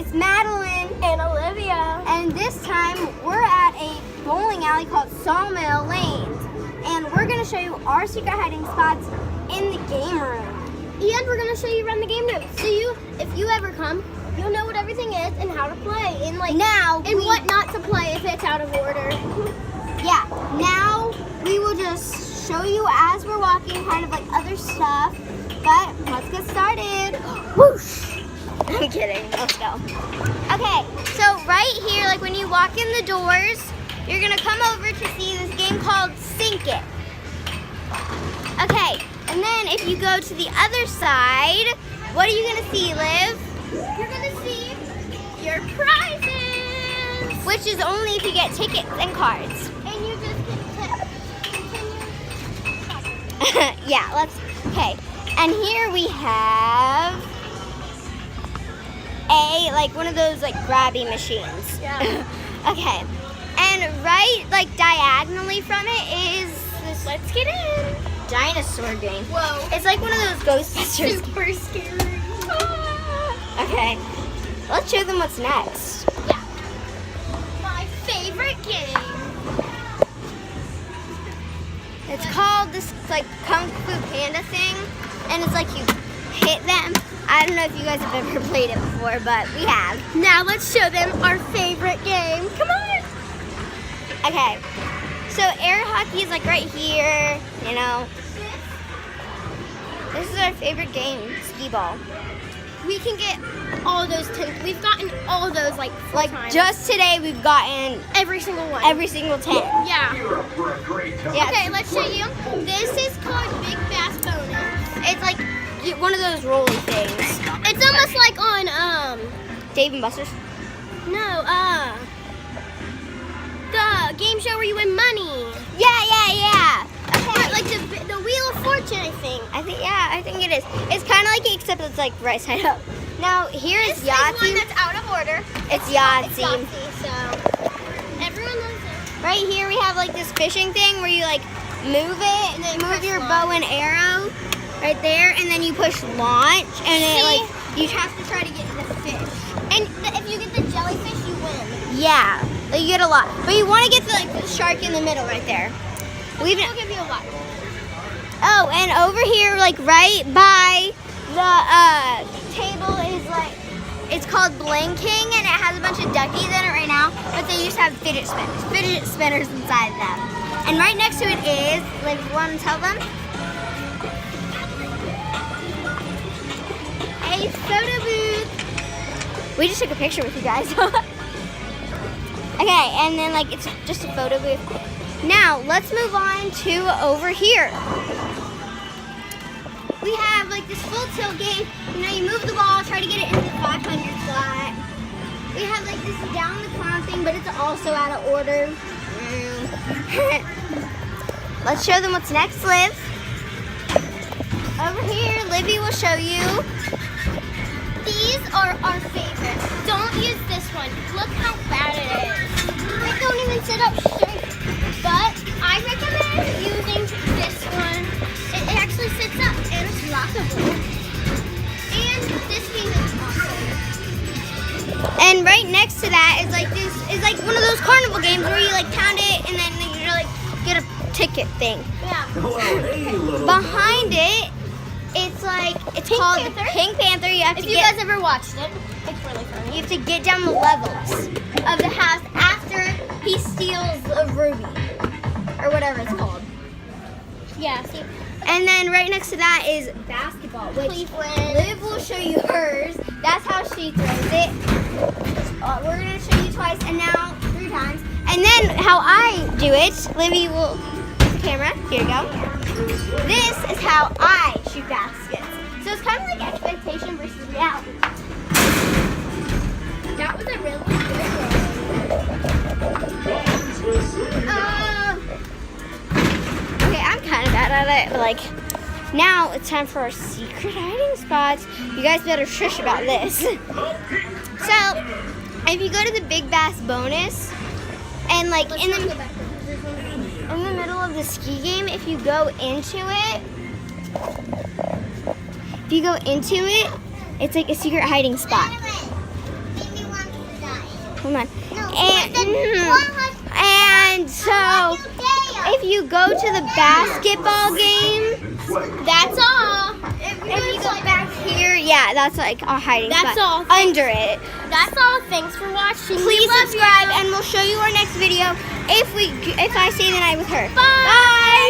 it's Madeline and Olivia. and this time we're at a bowling alley called Sawmill Lanes. And we're gonna show you our secret hiding spots in the game room. And we're gonna show you around the game room. So if you ever come, you'll know what everything is and how to play. And what not to play if it's out of order. Yeah, now we will just show you as we're walking kind of like other stuff. But let's get started. Whoosh! I'm kidding, let's go. Okay, so right here, like when you walk in the doors, you're gonna come over to see this game called Sink It. Okay, and then if you go to the other side, what are you gonna see, Liv? You're gonna see your prizes. Which is only if you get tickets and cards. And you just continue. Yeah, okay. And here we have like one of those like grabby machines. Yeah. Okay. And right like diagonally from it is this Let's get in. dinosaur game. Whoa. It's like one of those Ghostbusters. Super scary. Okay. Let's show them what's next. Yeah. My favorite game. It's called this like Kung Fu Panda thing. And it's like you hit them. I don't know if you guys have ever played it before, but we have. Now let's show them our favorite game. Come on. Okay. So air hockey is like right here, you know. This is our favorite game, skee ball. We can get all those 10. We've gotten all those like times. Just today we've gotten every single one. every single 10. Yeah. Yeah. Okay, let's show you. This is called Big Bass Bonus. It's like one of those rolly things. It's almost like on Dave and Buster's. no, the game show where you win money. Yeah. Okay. Like the Wheel of Fortune, I think. I think it is. It's kind of like it, except it's like right side up. Now here is This is one Yahtzee. that's out of order. It's Yahtzee. So everyone knows it. Right here we have like this fishing thing where you like move it and then move press your launch. bow and arrow right there, and then you push launch, and it like you have to try to get the fish. And if you get the jellyfish, you win. Yeah, like, you get a lot, but you want to get the shark in the middle right there. We'll give you a lot. Oh, and over here, like right by the table is like, it's called Bling King, and it has a bunch of duckies in it right now, but they used to have fidget spinners inside them. And right next to it is, like, you want to tell them? A photo booth. We just took a picture with you guys. Okay, and then like it's just a photo booth. Now let's move on to over here. We have like this full tilt game. You know, you move the ball, try to get it into the 500 slot. We have like this down the clown thing, but it's also out of order. Let's show them what's next, Liv. Over here, Livy will show you. These are our favorites. Don't use this one. Look how bad it is. They don't even sit up straight. But I recommend using this one. It actually sits up and it's lockable. And this game is awesome. And right next to that is like this is like one of those carnival games where you like pound it and then you like get a ticket thing. Yeah. Behind it, it's like it's Pink called Panther? Pink Panther. You have If to you get guys ever watched it, it's really funny. you have to get down the levels of the house after he steals a ruby or whatever it's called. Yeah, see, And then right next to that is basketball, which Cleveland. Liv will show you hers. That's how she throws it. We're gonna show you twice, and now 3 times. And then how I do it, Livy will camera. Here you go. This is how I shoot baskets. So it's kind of like expectation versus reality. That was a really good Okay, I'm kind of bad at it, but like now it's time for our secret hiding spots. You guys better shush about this. So if you go to the Big Bass bonus and like in the middle of the ski game, if you go into it, it's like a secret hiding spot. Hold on. No, And so, if you go to the basketball game, that's all. if you go back here, yeah, that's like our hiding That's spot. all. Under it. That's all. Thanks for watching. Please We love subscribe, you. and we'll show you our next video if I stay the night with her. Bye. Bye.